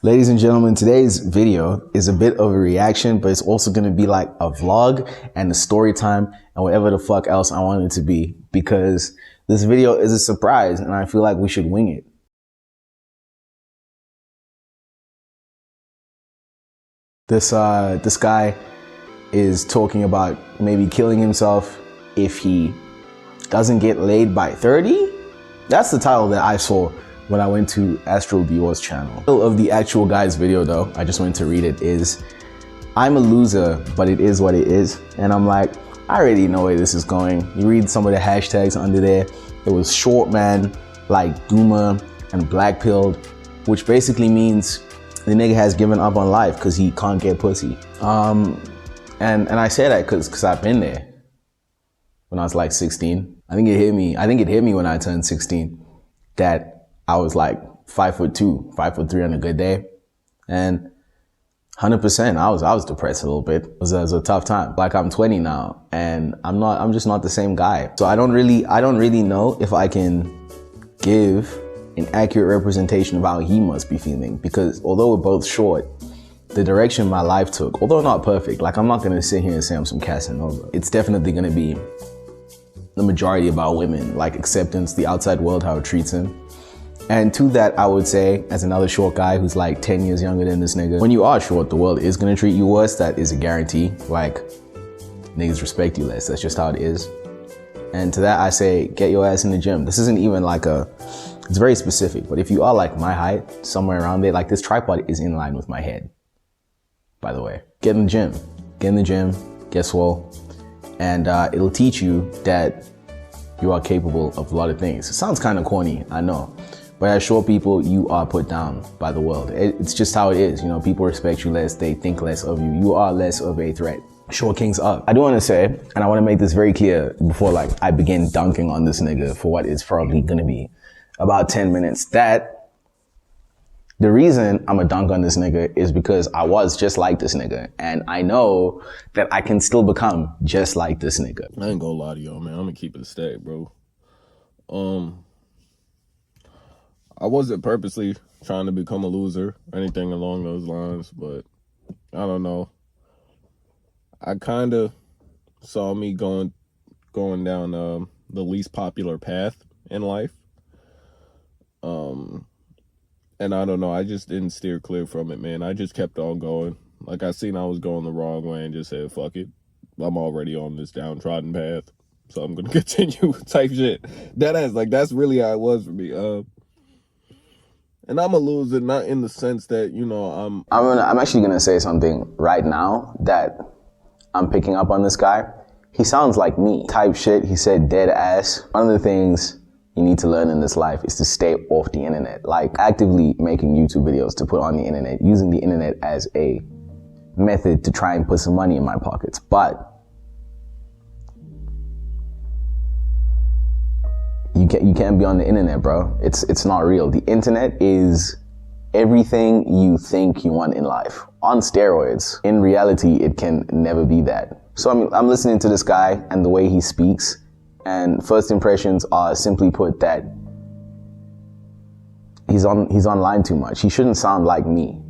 Ladies and gentlemen, today's video is a bit of a reaction, but it's also going to be like a vlog and a story time and whatever the fuck else I want it to be, because this video is a surprise and I feel like we should wing it. This guy is talking about maybe killing himself if he doesn't get laid by 30. That's the title that I saw when I went to Astral Dior's channel. The title of the actual guy's video though, I just went to read it, is "I'm a loser, but it is what it is." And I'm like, I already know where this is going. You read some of the hashtags under there. It was short man, like Duma and black pilled, which basically means the nigga has given up on life because he can't get pussy. And I say that because I've been there when I was like 16. I think it hit me when I turned 16 that I was like 5'2", 5'3" on a good day. And 100%, I was depressed a little bit. It was a tough time. Like, I'm 20 now and I'm just not the same guy. So I don't really know if I can give an accurate representation of how he must be feeling, because although we're both short, the direction my life took, although not perfect, like I'm not gonna sit here and say I'm some Casanova. It's definitely gonna be the majority about women, like acceptance, the outside world, how it treats him. And to that, I would say, as another short guy who's like 10 years younger than this nigga, when you are short, the world is gonna treat you worse. That is a guarantee. Like, niggas respect you less. That's just how it is. And to that, I say, get your ass in the gym. This isn't even like it's very specific, but if you are like my height, somewhere around there, like this tripod is in line with my head, by the way. Get in the gym. Get in the gym, get swole, and it'll teach you that you are capable of a lot of things. It sounds kind of corny, I know. But as short people, you are put down by the world. It's just how it is. You know, people respect you less, they think less of you. You are less of a threat. Short kings up. I do want to say, and I want to make this very clear before like I begin dunking on this nigga for what is probably gonna be about 10 minutes, that the reason I'm a dunk on this nigga is because I was just like this nigga. And I know that I can still become just like this nigga. I ain't gonna lie to y'all, man. I'm gonna keep it a stack, bro. I wasn't purposely trying to become a loser or anything along those lines, but I don't know. I kind of saw me going down the least popular path in life. And I don't know, I just didn't steer clear from it, man. I just kept on going. Like, I seen I was going the wrong way and just said, fuck it. I'm already on this downtrodden path, so I'm gonna continue type shit. That's really how it was for me. And I'm a loser, not in the sense that, you know, I'm actually gonna say something right now that I'm picking up on this guy. He sounds like me type shit. He said dead ass. One of the things you need to learn in this life is to stay off the internet. Like, actively making YouTube videos to put on the internet, using the internet as a method to try and put some money in my pockets. But you can't be on the internet, bro. It's not real. The internet is everything you think you want in life on steroids. In reality, it can never be that. So I'm listening to this guy and the way he speaks, and first impressions are, simply put, that he's online too much. He shouldn't sound like me.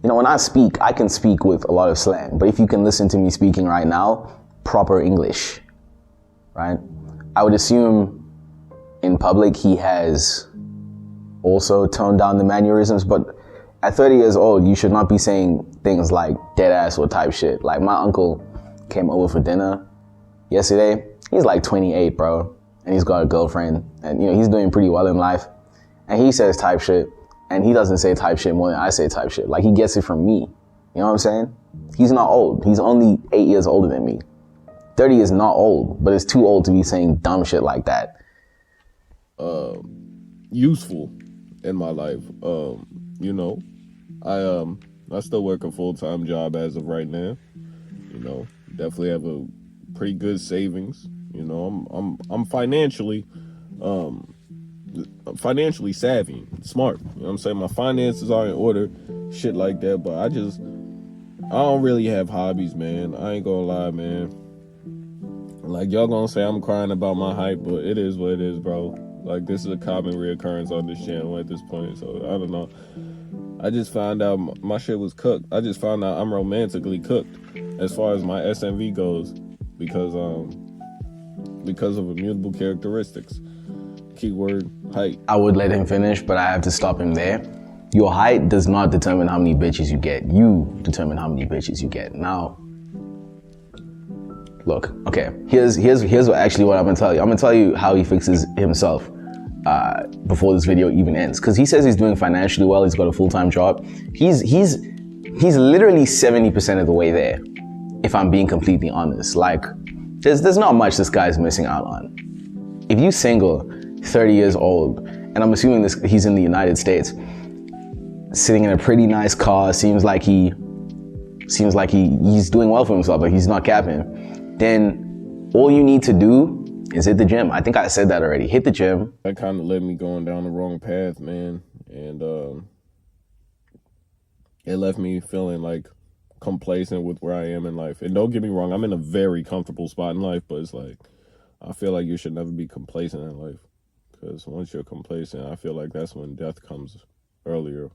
You know, when I speak, I can speak with a lot of slang, but if you can listen to me speaking right now, proper English, right? I would assume in public he has also toned down the mannerisms, but at 30 years old, you should not be saying things like dead ass or type shit. Like, my uncle came over for dinner yesterday. He's like 28, bro, and he's got a girlfriend, and you know, he's doing pretty well in life, and he says type shit, and he doesn't say type shit more than I say type shit. Like, he gets it from me. You know what I'm saying? He's not old. He's only 8 years older than me. 30 is not old, but it's too old to be saying dumb shit like that. Useful in my life. You know, I still work a full-time job as of right now. You know, definitely have a pretty good savings. You know, I'm financially savvy, smart. You know what I'm saying? My finances are in order, shit like that. But I don't really have hobbies, man. I ain't gonna lie, man. Like, y'all gonna say I'm crying about my height, but it is what it is, bro. Like, this is a common reoccurrence on this channel at this point. So I don't know. I just found out my shit was cooked. I just found out I'm romantically cooked as far as my SMV goes because of immutable characteristics. Keyword height. I would let him finish, but I have to stop him there. Your height does not determine how many bitches you get. You determine how many bitches you get. Now, look, okay, here's what I'm gonna tell you. I'm gonna tell you how he fixes himself before this video even ends. Cause he says he's doing financially well, he's got a full-time job. He's literally 70% of the way there, if I'm being completely honest. Like, there's not much this guy's missing out on. If you single, 30 years old, and I'm assuming he's in the United States, sitting in a pretty nice car, seems like he's doing well for himself, like he's not capping, then all you need to do is hit the gym. I think I said that already. Hit the gym. That kind of led me going down the wrong path, man. And it left me feeling like complacent with where I am in life. And don't get me wrong, I'm in a very comfortable spot in life, but it's like, I feel like you should never be complacent in life. Because once you're complacent, I feel like that's when death comes earlier.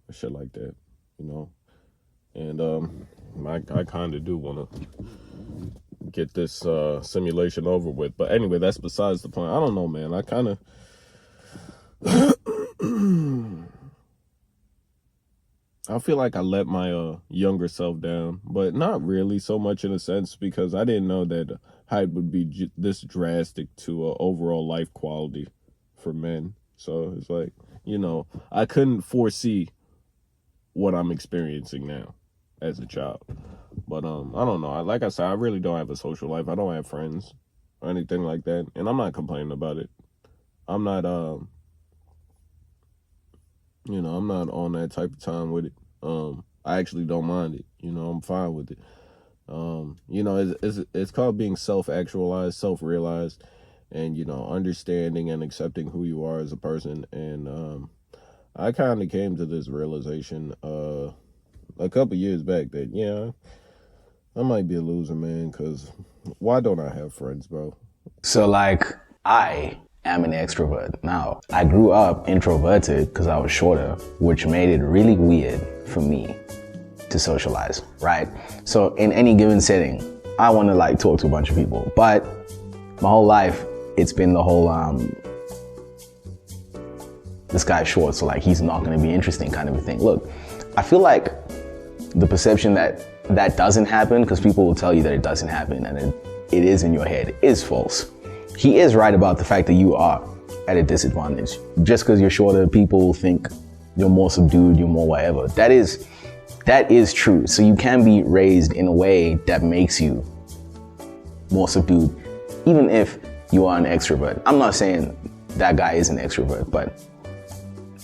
Or shit like that, you know? And I kind of do want to get this simulation over with. But anyway, that's besides the point. I don't know, man. I kind of... I feel like I let my younger self down, but not really so much in a sense, because I didn't know that height would be this drastic to overall life quality for men. So it's like, you know, I couldn't foresee what I'm experiencing now as a child. But I don't know. Like I said, I really don't have a social life. I don't have friends or anything like that, and I'm not complaining about it. I'm not you know, I'm not on that type of time with it. I actually don't mind it. You know, I'm fine with it. You know, it's called being self-actualized, self-realized, and, you know, understanding and accepting who you are as a person. And I kind of came to this realization a couple years back that, yeah, I might be a loser, man, because why don't I have friends, bro? So, like, I am an extrovert. Now, I grew up introverted because I was shorter, which made it really weird for me to socialize, right? So in any given setting, I want to like talk to a bunch of people, but my whole life, it's been the whole, this guy's short, so like he's not going to be interesting kind of a thing. Look, I feel like the perception that doesn't happen, because people will tell you that it doesn't happen and it is in your head, is false. He is right about the fact that you are at a disadvantage. Just because you're shorter, people think you're more subdued, you're more whatever. That is true. So you can be raised in a way that makes you more subdued, even if you are an extrovert. I'm not saying that guy is an extrovert, but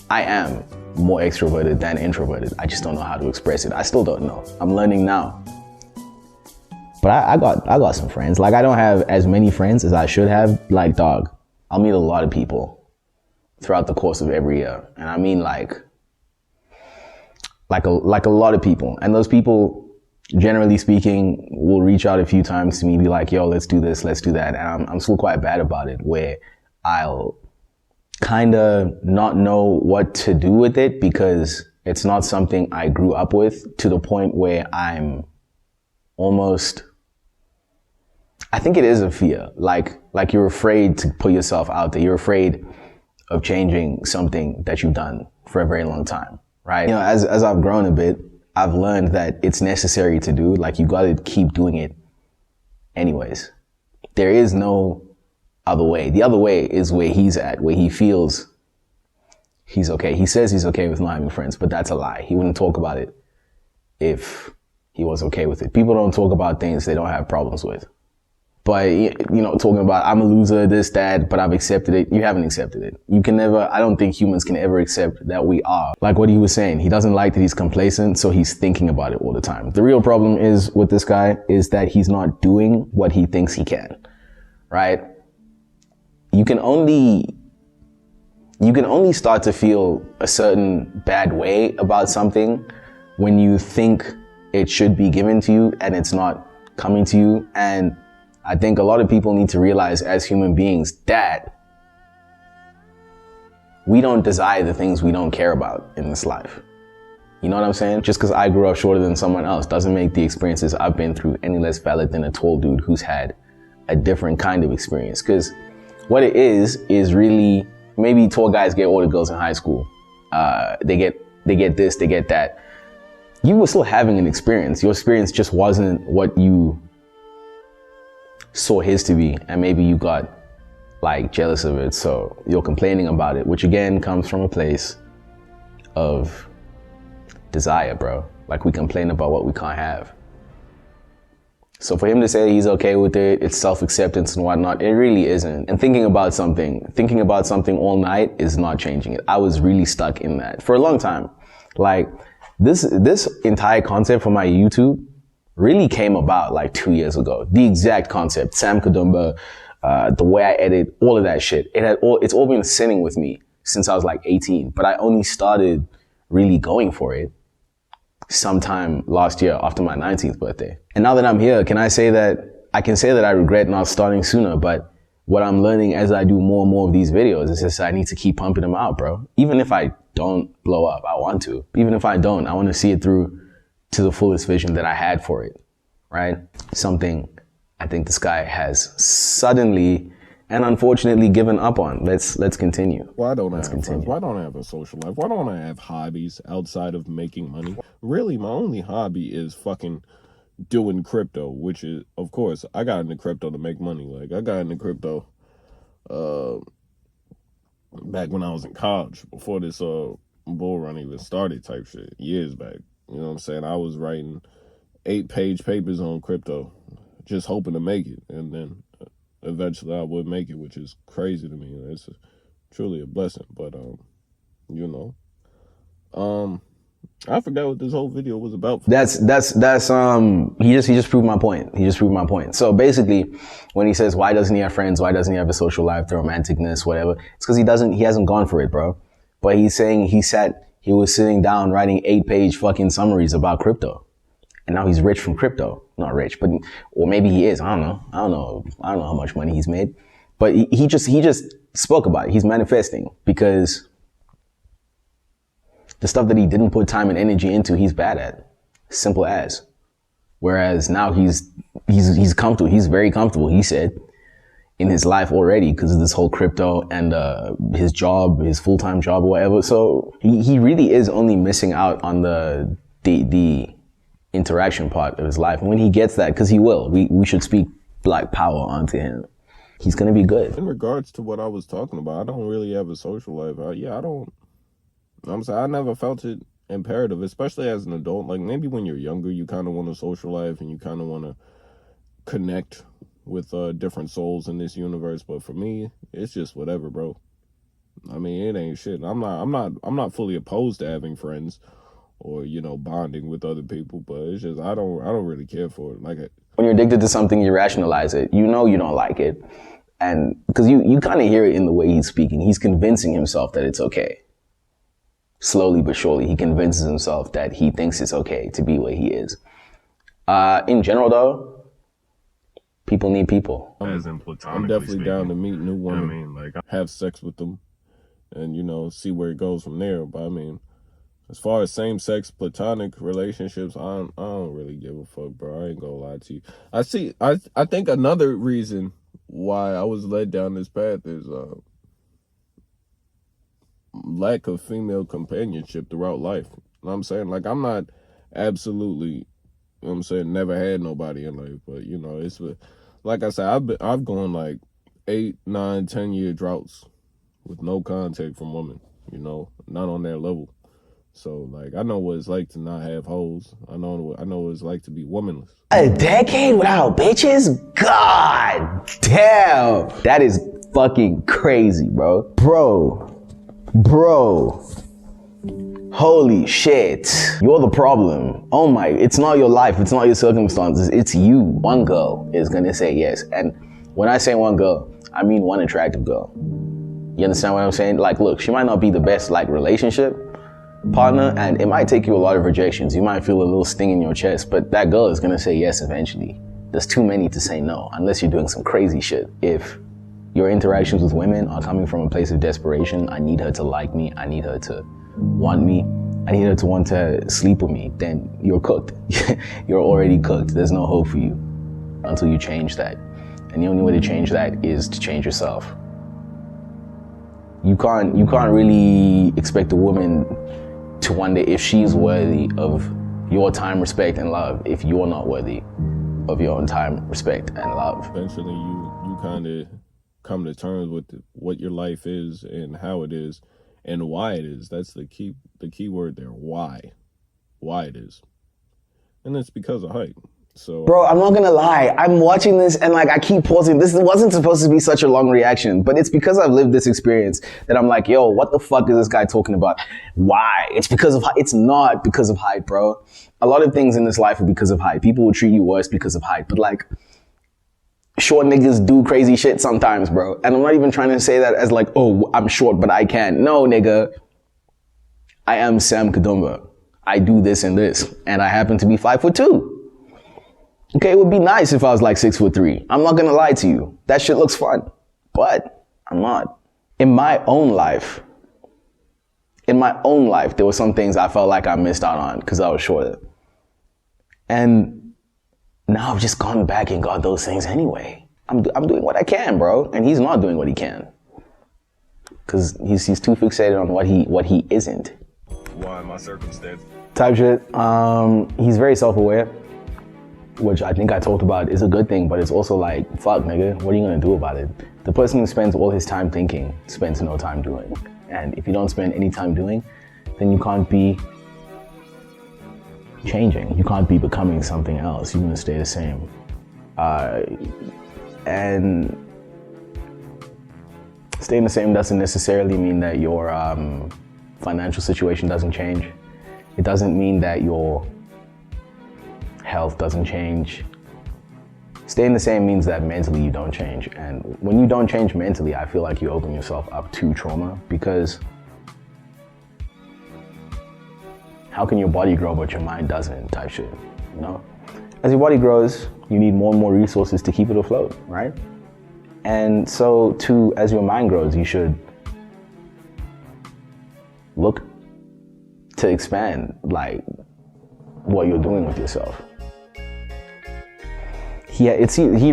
I am more extroverted than introverted. I just don't know how to express it. I still don't know. I'm learning now. But I got some friends. Like, I don't have as many friends as I should have. Like, dog, I'll meet a lot of people throughout the course of every year. And I mean like a lot of people. And those people, generally speaking, will reach out a few times to me, be like, yo, let's do this, let's do that. And I'm still quite bad about it, where I'll kind of not know what to do with it because it's not something I grew up with, to the point where I'm almost, I think it is a fear. Like you're afraid to put yourself out there. You're afraid of changing something that you've done for a very long time, right? You know, as I've grown a bit, I've learned that it's necessary to do. Like, you got to keep doing it anyways. There is no other way. The other way is where he's at, where he feels he's okay. He says he's okay with not having friends, but that's a lie. He wouldn't talk about it if he was okay with it. People don't talk about things they don't have problems with. But, you know, talking about, I'm a loser, this, that, but I've accepted it. You haven't accepted it. You can never, I don't think humans can ever accept that we are. Like what he was saying, he doesn't like that he's complacent, so he's thinking about it all the time. The real problem is with this guy is that he's not doing what he thinks he can, right? You can only start to feel a certain bad way about something when you think it should be given to you and it's not coming to you. And I think a lot of people need to realize, as human beings, that we don't desire the things we don't care about in this life. You know what I'm saying? Just because I grew up shorter than someone else doesn't make the experiences I've been through any less valid than a tall dude who's had a different kind of experience. Because what it is really, maybe tall guys get all the girls in high school. They get this, they get that. You were still having an experience. Your experience just wasn't what you saw his to be. And maybe you got like jealous of it. So you're complaining about it, which again comes from a place of desire, bro. Like we complain about what we can't have. So for him to say he's okay with it, it's self-acceptance and whatnot, it really isn't. And thinking about something all night is not changing it. I was really stuck in that for a long time. Like this entire concept for my YouTube really came about like 2 years ago. The exact concept, Sam Kadumba, the way I edit, all of that shit. It's all been sitting with me since I was like 18, but I only started really going for it sometime last year after my 19th birthday. And now that I'm here, I can say that I regret not starting sooner, but what I'm learning as I do more and more of these videos is just I need to keep pumping them out, bro. Even if I don't blow up, I want to. Even if I don't, I want to see it through to the fullest vision that I had for it, right? Something I think this guy has suddenly and unfortunately given up on. Let's continue. Why don't I have friends? Why don't I have a social life? Why don't I have hobbies outside of making money? Really, my only hobby is fucking doing crypto, which is, of course, I got into crypto to make money. Like, I got into crypto back when I was in college, before this bull run even started type shit, years back. You know what I'm saying? I was writing 8-page papers on crypto, just hoping to make it. And then eventually I would make it, which is crazy to me. It's truly a blessing. But, I forgot what this whole video was about. He just proved my point. So basically, when he says, why doesn't he have friends? Why doesn't he have a social life, the romanticness, whatever? It's because he hasn't gone for it, bro. But he's saying he was sitting down writing 8-page fucking summaries about crypto. And now he's rich from crypto. Not rich, or maybe he is. I don't know how much money he's made. But he just spoke about it. He's manifesting because the stuff that he didn't put time and energy into, he's bad at. Simple as. Whereas now he's comfortable. He's very comfortable, he said, in his life already because of this whole crypto and his job, his full-time job or whatever. So he really is only missing out on the interaction part of his life. And when he gets that, because he will, we should speak like power onto him. He's going to be good. In regards to what I was talking about, I don't really have a social life. I never felt it imperative, especially as an adult. Like maybe when you're younger, you kind of want a social life and you kind of want to connect with different souls in this universe. But for me, it's just whatever, bro. I mean, it ain't shit. I'm not fully opposed to having friends or, bonding with other people, but it's just I don't really care for it. Like when you're addicted to something, you rationalize it. You know you don't like it. And because you kind of hear it in the way he's speaking. He's convincing himself that it's okay. Slowly but surely, he convinces himself that he thinks it's okay to be where he is. In general, though, people need people. I'm definitely down to meet new women, have sex with them, and, see where it goes from there. But, I mean, as far as same-sex platonic relationships, I don't really give a fuck, bro. I ain't gonna lie to you. I think another reason why I was led down this path is lack of female companionship throughout life. You know what I'm saying? Like, I'm not absolutely, you know what I'm saying, never had nobody in life, but, it's, like I said, I've gone like 8, 9, 10-year droughts with no contact from women, not on that level. So, I know what it's like to not have hoes. I know what it's like to be womanless. A decade without bitches? God damn. That is fucking crazy, bro. Bro. Holy shit. You're the problem. Oh my, it's not your life. It's not your circumstances. It's you. One girl is gonna say yes. And when I say one girl, I mean one attractive girl. You understand what I'm saying? Like, look, she might not be the best, relationship partner, and it might take you a lot of rejections. You might feel a little sting in your chest, but that girl is gonna say yes eventually. There's too many to say no, unless you're doing some crazy shit. If your interactions with women are coming from a place of desperation, I need her to like me, I need her to want me, I need her to want to sleep with me, then you're cooked. You're already cooked. There's no hope for you until you change that. And the only way to change that is to change yourself. You can't really expect a woman to wonder if she's worthy of your time, respect, and love if you're not worthy of your own time, respect, and love. Eventually, you kind of come to terms with what your life is and how it is and why it is. That's the key word there. Why it is, and it's because of hype. So, bro, I'm not gonna lie. I'm watching this and like I keep pausing. This wasn't supposed to be such a long reaction, but it's because I've lived this experience that I'm like, yo, what the fuck is this guy talking about? Why? It's not because of hype, bro. A lot of things in this life are because of hype. People will treat you worse because of hype, but like, short niggas do crazy shit sometimes, bro. And I'm not even trying to say that as like, oh, I'm short, but I can. No, nigga. I am Sam Kadumba. I do this and this, and I happen to be 5'2". Okay, it would be nice if I was like 6'3". I'm not gonna lie to you. That shit looks fun, but I'm not. In my own life, there were some things I felt like I missed out on because I was shorter. And now I've just gone back and got those things anyway. I'm doing what I can, bro, and he's not doing what he can because he's too fixated on what he isn't. Why my circumstance? Type shit. He's very self-aware, which I think I talked about is a good thing, but it's also like, fuck, nigga, what are you gonna do about it? The person who spends all his time thinking spends no time doing. And if you don't spend any time doing, then you can't be changing. You can't be becoming something else. You're gonna stay the same. And staying the same doesn't necessarily mean that your financial situation doesn't change. It doesn't mean that your health doesn't change. Staying the same means that mentally you don't change. And when you don't change mentally, I feel like you open yourself up to trauma, because how can your body grow but your mind doesn't, type shit, you know? As your body grows, you need more and more resources to keep it afloat, right? And so too, as your mind grows, you should look to expand like what you're doing with yourself. He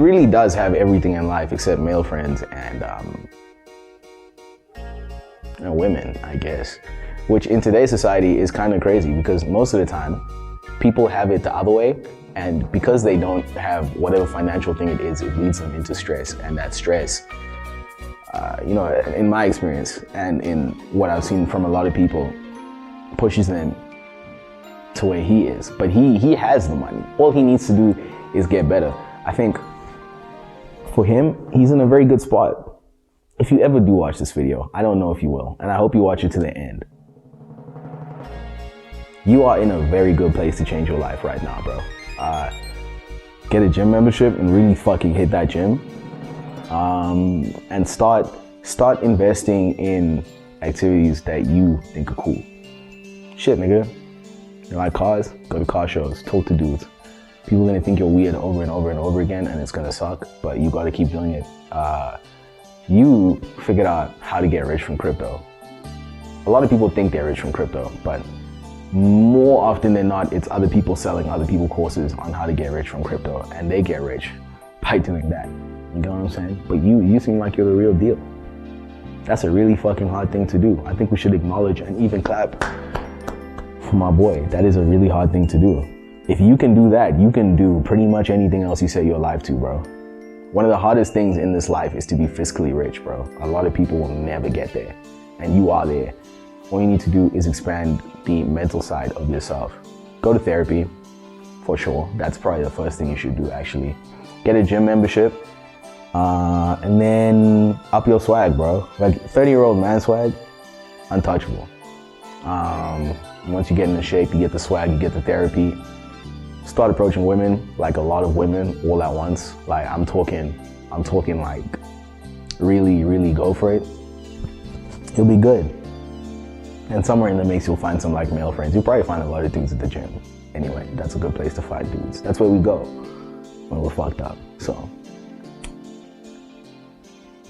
really does have everything in life except male friends and women, I guess. Which in today's society is kind of crazy, because most of the time people have it the other way, and because they don't have whatever financial thing it is, it leads them into stress, and that stress, you know, in my experience and in what I've seen from a lot of people, pushes them to where he is. But he has the money. All he needs to do is get better. I think for him, he's in a very good spot. If you ever do watch this video, I don't know if you will, and I hope you watch it to the end. You are in a very good place to change your life right now, bro. Get a gym membership and really fucking hit that gym. And start investing in activities that you think are cool. Shit, nigga. You like cars? Go to car shows, talk to dudes. People are gonna think you're weird over and over and over again, and it's gonna suck, but you gotta keep doing it. You figured out how to get rich from crypto. A lot of people think they're rich from crypto, but more often than not, it's other people selling other people courses on how to get rich from crypto, and they get rich by doing that. You know what I'm saying? But you seem like you're the real deal. That's a really fucking hard thing to do. I think we should acknowledge and even clap for my boy. That is a really hard thing to do. If you can do that, you can do pretty much anything else you set your life to, bro. One of the hardest things in this life is to be fiscally rich, bro. A lot of people will never get there, and you are there. All you need to do is expand the mental side of yourself. Go to therapy, for sure. That's probably the first thing you should do, actually. Get a gym membership, and then up your swag, bro. Like 30-year-old man swag, untouchable. Once you get into shape, you get the swag, you get the therapy. Start approaching women, like a lot of women, all at once. Like I'm talking like really, really go for it. You'll be good. And somewhere in the mix, you'll find some like male friends. You'll probably find a lot of dudes at the gym. Anyway, that's a good place to find dudes. That's where we go when we're fucked up. So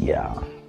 Yeah.